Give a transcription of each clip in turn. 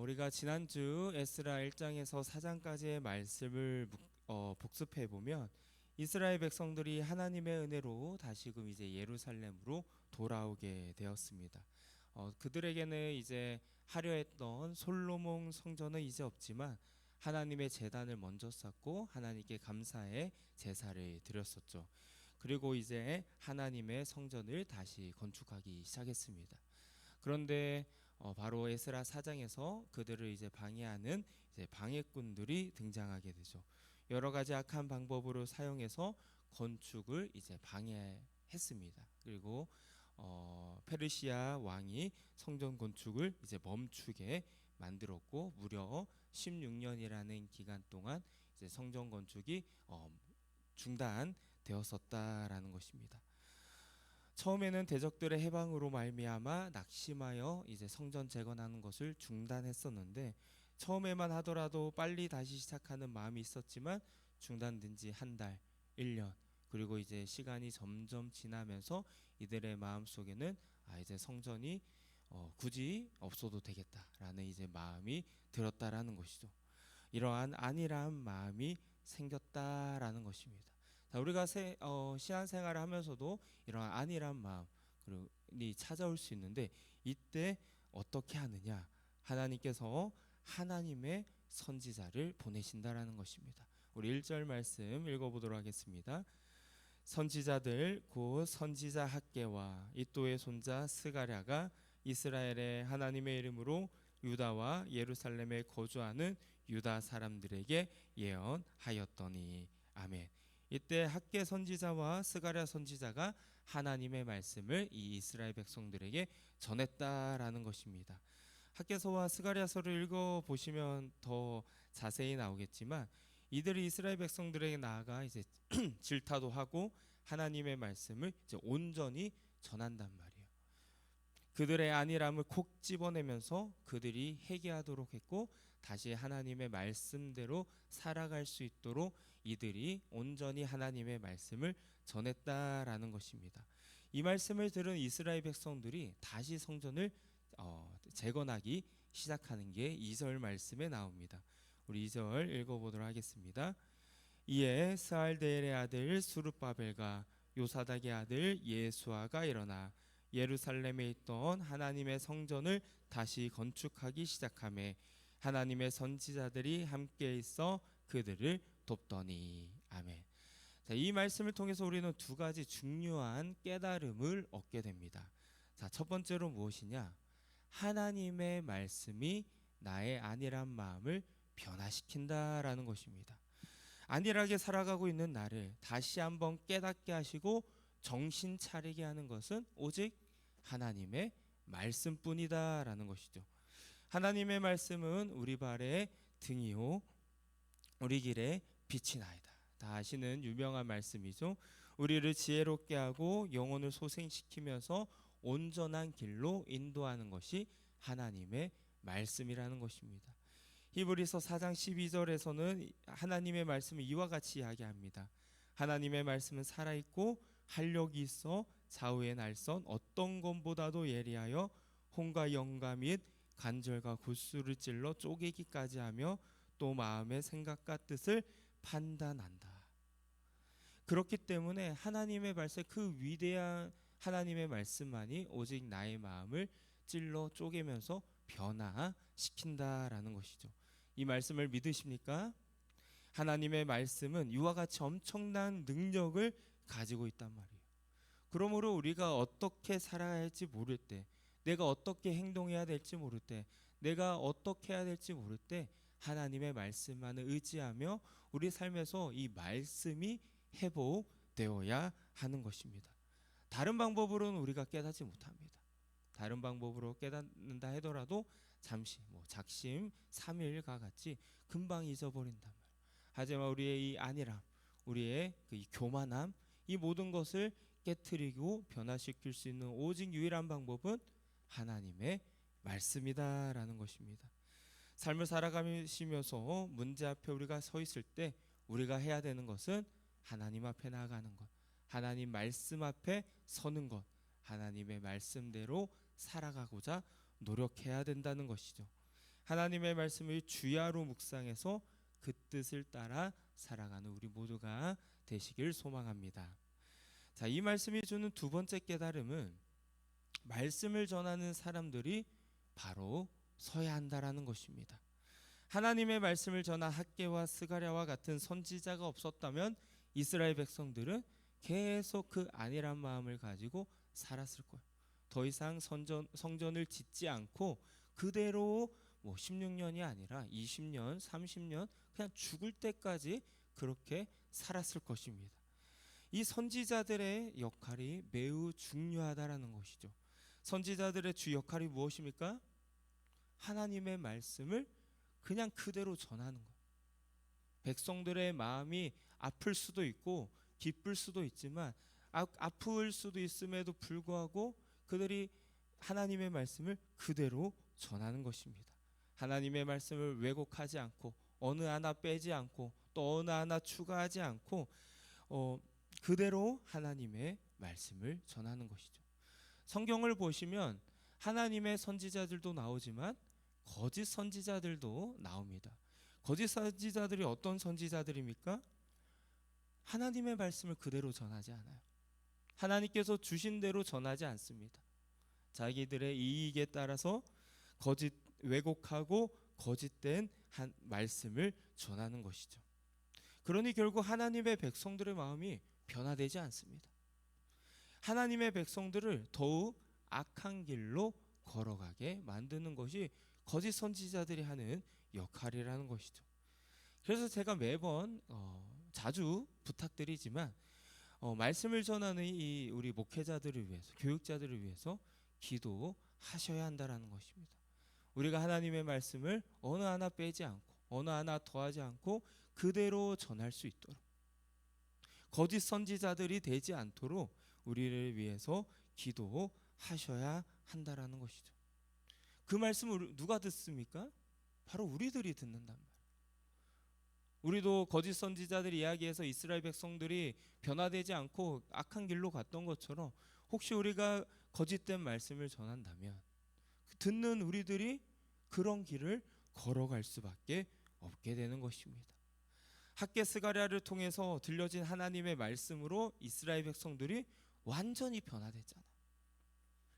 우리가 지난주 에스라 1장에서 4장까지의 말씀을 복습해 보면 이스라엘 백성들이 하나님의 은혜로 다시금 이제 예루살렘으로 돌아오게 되었습니다. 그들에게는 이제 하려 했던 솔로몬 성전은 이제 없지만 하나님의 제단을 먼저 쌓고 하나님께 감사의 제사를 드렸었죠. 그리고 이제 하나님의 성전을 다시 건축하기 시작했습니다. 그런데 바로 에스라 4장에서 그들을 이제 방해하는 이제 방해꾼들이 등장하게 되죠. 여러 가지 악한 방법으로 사용해서 건축을 이제 방해했습니다. 그리고 페르시아 왕이 성전 건축을 이제 멈추게 만들었고 무려 16년이라는 기간 동안 이제 성전 건축이 중단되었었다라는 것입니다. 처음에는 대적들의 해방으로 말미암아 낙심하여 이제 성전 재건하는 것을 중단했었는데 처음에만 하더라도 빨리 다시 시작하는 마음이 있었지만 중단된 지 한 달, 1년 그리고 이제 시간이 점점 지나면서 이들의 마음속에는 이제 성전이 굳이 없어도 되겠다라는 이제 마음이 들었다라는 것이죠. 이러한 안일한 마음이 생겼다라는 것입니다. 자, 우리가 신앙생활을 하면서도 이러한 안일한 마음이 찾아올 수 있는데 이때 어떻게 하느냐? 하나님께서 하나님의 선지자를 보내신다라는 것입니다. 우리 1절 말씀 읽어보도록 하겠습니다. 선지자들 곧 선지자 학개와 이또의 손자 스가랴가 이스라엘의 하나님의 이름으로 유다와 예루살렘에 거주하는 유다 사람들에게 예언하였더니 아멘. 이때 학개 선지자와 스가랴 선지자가 하나님의 말씀을 이 이스라엘 백성들에게 전했다라는 것입니다. 학개서와 스가랴서를 읽어보시면 더 자세히 나오겠지만 이들이 이스라엘 백성들에게 나아가 이제 질타도 하고 하나님의 말씀을 이제 온전히 전한단 말이에요. 그들의 안일함을 콕 집어내면서 그들이 회개하도록 했고 다시 하나님의 말씀대로 살아갈 수 있도록 이들이 온전히 하나님의 말씀을 전했다라는 것입니다. 이 말씀을 들은 이스라엘 백성들이 다시 성전을 재건하기 시작하는 게 2절 말씀에 나옵니다. 우리 2절 읽어보도록 하겠습니다. 이에 스알데엘의 아들 수룹바벨과 요사닥의 아들 예수아가 일어나 예루살렘에 있던 하나님의 성전을 다시 건축하기 시작하며 하나님의 선지자들이 함께 있어 그들을 돕더니 아멘. 자, 이 말씀을 통해서 우리는 두 가지 중요한 깨달음을 얻게 됩니다. 자, 첫 번째로 무엇이냐? 하나님의 말씀이 나의 안일한 마음을 변화시킨다라는 것입니다. 안일하게 살아가고 있는 나를 다시 한번 깨닫게 하시고 정신 차리게 하는 것은 오직 하나님의 말씀뿐이다라는 것이죠. 하나님의 말씀은 우리 발의 등이요 우리 길의 빛이 나이다. 다 아시는 유명한 말씀이죠. 우리를 지혜롭게 하고 영혼을 소생시키면서 온전한 길로 인도하는 것이 하나님의 말씀이라는 것입니다. 히브리서 4장 12절에서는 하나님의 말씀을 이와 같이 이야기합니다. 하나님의 말씀은 살아있고 활력이 있어 좌우의 날선 어떤 것보다도 예리하여 혼과 영과 및 관절과 골수를 찔러 쪼개기까지 하며 또 마음의 생각과 뜻을 판단한다. 그렇기 때문에 하나님의 말씀, 그 위대한 하나님의 말씀만이 오직 나의 마음을 찔러 쪼개면서 변화시킨다라는 것이죠. 이 말씀을 믿으십니까? 하나님의 말씀은 이와 같이 엄청난 능력을 가지고 있단 말이에요. 그러므로 우리가 어떻게 살아야 할지 모를 때, 내가 어떻게 행동해야 될지 모를 때, 내가 어떻게 해야 될지 모를 때 하나님의 말씀만을 의지하며 우리 삶에서 이 말씀이 회복되어야 하는 것입니다. 다른 방법으로는 우리가 깨닫지 못합니다. 다른 방법으로 깨닫는다 하더라도 잠시 작심 삼일과 같이 금방 잊어버린단 말이에요. 하지만 우리의 이 안일함, 우리의 이 교만함, 이 모든 것을 깨트리고 변화시킬 수 있는 오직 유일한 방법은 하나님의 말씀이다라는 것입니다. 삶을 살아가시면서 문제 앞에 우리가 서 있을 때 우리가 해야 되는 것은 하나님 앞에 나아가는 것, 하나님 말씀 앞에 서는 것, 하나님의 말씀대로 살아가고자 노력해야 된다는 것이죠. 하나님의 말씀을 주야로 묵상해서 그 뜻을 따라 살아가는 우리 모두가 되시길 소망합니다. 자, 이 말씀이 주는 두 번째 깨달음은 말씀을 전하는 사람들이 바로 서야 한다라는 것입니다. 하나님의 말씀을 전한 학개와 스가랴와 같은 선지자가 없었다면 이스라엘 백성들은 계속 그 안일한 마음을 가지고 살았을 거예요. 더 이상 성전을 짓지 않고 그대로 16년이 아니라 20년, 30년 그냥 죽을 때까지 그렇게 살았을 것입니다. 이 선지자들의 역할이 매우 중요하다라는 것이죠. 선지자들의 주 역할이 무엇입니까? 하나님의 말씀을 그냥 그대로 전하는 거예요. 백성들의 마음이 아플 수도 있고 기쁠 수도 있지만 아플 수도 있음에도 불구하고 그들이 하나님의 말씀을 그대로 전하는 것입니다. 하나님의 말씀을 왜곡하지 않고 어느 하나 빼지 않고 또 어느 하나 추가하지 않고 그대로 하나님의 말씀을 전하는 것이죠. 성경을 보시면 하나님의 선지자들도 나오지만 거짓 선지자들도 나옵니다. 거짓 선지자들이 어떤 선지자들입니까? 하나님의 말씀을 그대로 전하지 않아요. 하나님께서 주신 대로 전하지 않습니다. 자기들의 이익에 따라서 왜곡하고 거짓된 말씀을 전하는 것이죠. 그러니 결국 하나님의 백성들의 마음이 변화되지 않습니다. 하나님의 백성들을 더욱 악한 길로 걸어가게 만드는 것이 거짓 선지자들이 하는 역할이라는 것이죠. 그래서 제가 매번 자주 부탁드리지만 말씀을 전하는 이 우리 목회자들을 위해서, 교육자들을 위해서 기도하셔야 한다라는 것입니다. 우리가 하나님의 말씀을 어느 하나 빼지 않고 어느 하나 더하지 않고 그대로 전할 수 있도록, 거짓 선지자들이 되지 않도록 우리를 위해서 기도하셔야 한다라는 것이죠. 그 말씀을 누가 듣습니까? 바로 우리들이 듣는단 말이에요. 우리도 거짓 선지자들 이야기에서 이스라엘 백성들이 변화되지 않고 악한 길로 갔던 것처럼 혹시 우리가 거짓된 말씀을 전한다면 듣는 우리들이 그런 길을 걸어갈 수밖에 없게 되는 것입니다. 학개 스가랴를 통해서 들려진 하나님의 말씀으로 이스라엘 백성들이 완전히 변화됐잖아요.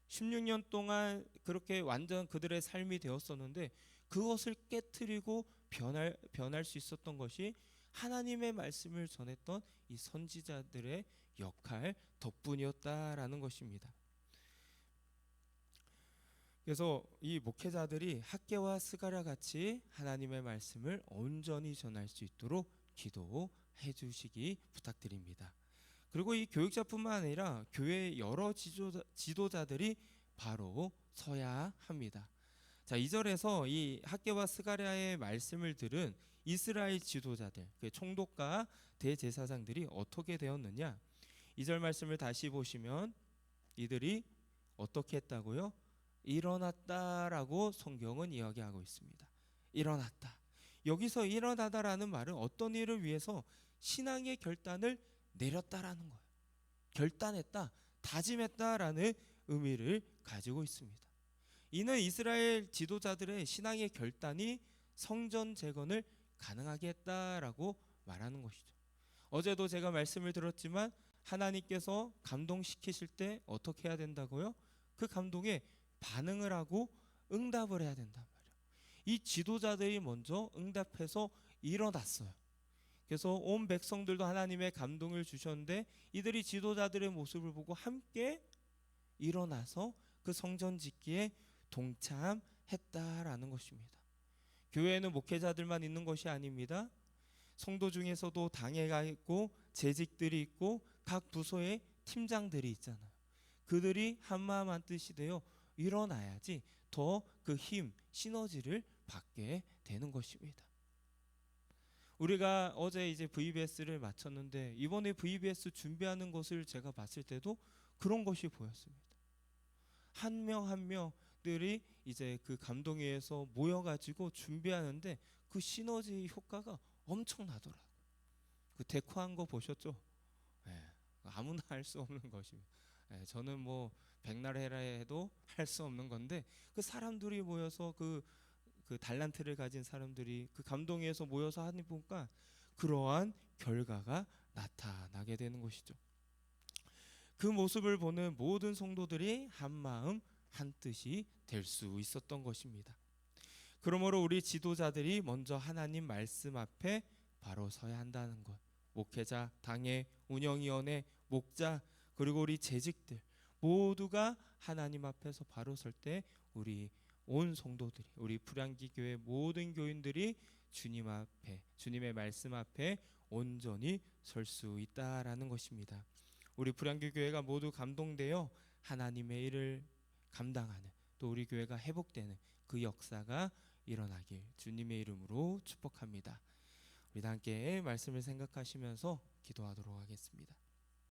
16년 동안 그렇게 완전 그들의 삶이 되었었는데 그것을 깨트리고 변할 수 있었던 것이 하나님의 말씀을 전했던 이 선지자들의 역할 덕분이었다라는 것입니다. 그래서 이 목회자들이 학개와 스가랴 같이 하나님의 말씀을 온전히 전할 수 있도록 기도해 주시기 부탁드립니다. 그리고 이 교육자뿐만 아니라 교회의 여러 지도자들이 바로 서야 합니다. 자, 2절에서 이 학개와 스가랴의 말씀을 들은 이스라엘 지도자들, 그 총독과 대제사장들이 어떻게 되었느냐? 2절 말씀을 다시 보시면 이들이 어떻게 했다고요? 일어났다라고 성경은 이야기하고 있습니다. 일어났다. 여기서 일어나다라는 말은 어떤 일을 위해서 신앙의 결단을 내렸다라는 거예요. 결단했다, 다짐했다라는 의미를 가지고 있습니다. 이는 이스라엘 지도자들의 신앙의 결단이 성전 재건을 가능하게 했다라고 말하는 것이죠. 어제도 제가 말씀을 들었지만 하나님께서 감동시키실 때 어떻게 해야 된다고요? 그 감동에 반응을 하고 응답을 해야 된단 말이에요. 이 지도자들이 먼저 응답해서 일어났어요. 그래서 온 백성들도 하나님의 감동을 주셨는데 이들이 지도자들의 모습을 보고 함께 일어나서 그 성전 짓기에 동참했다라는 것입니다. 교회에는 목회자들만 있는 것이 아닙니다. 성도 중에서도 당회가 있고 재직들이 있고 각 부서에 팀장들이 있잖아요. 그들이 한마음 한뜻이 되어 일어나야지 더 그 힘, 시너지를 받게 되는 것입니다. 우리가 어제 이제 VBS를 마쳤는데 이번에 VBS 준비하는 것을 제가 봤을 때도 그런 것이 보였습니다. 한 명 한 명들이 이제 그 감동회에서 모여가지고 준비하는데 그 시너지 효과가 엄청나더라고요. 그 데코한 거 보셨죠? 네, 아무나 할 수 없는 것입니다. 네, 저는 뭐 백날 해라 해도 할 수 없는 건데 그 사람들이 모여서 그 그 달란트를 가진 사람들이 그 감동에서 모여서 하니까 그러한 결과가 나타나게 되는 것이죠. 그 모습을 보는 모든 성도들이 한 마음 한 뜻이 될 수 있었던 것입니다. 그러므로 우리 지도자들이 먼저 하나님 말씀 앞에 바로 서야 한다는 것, 목회자, 당회, 운영위원회, 목자, 그리고 우리 재직들 모두가 하나님 앞에서 바로 설 때 우리 온 성도들이, 우리 풀향기 교회 모든 교인들이 주님 앞에, 주님의 말씀 앞에 온전히 설 수 있다라는 것입니다. 우리 풀향기 교회가 모두 감동되어 하나님의 일을 감당하는, 또 우리 교회가 회복되는 그 역사가 일어나길 주님의 이름으로 축복합니다. 우리 다 함께 말씀을 생각하시면서 기도하도록 하겠습니다.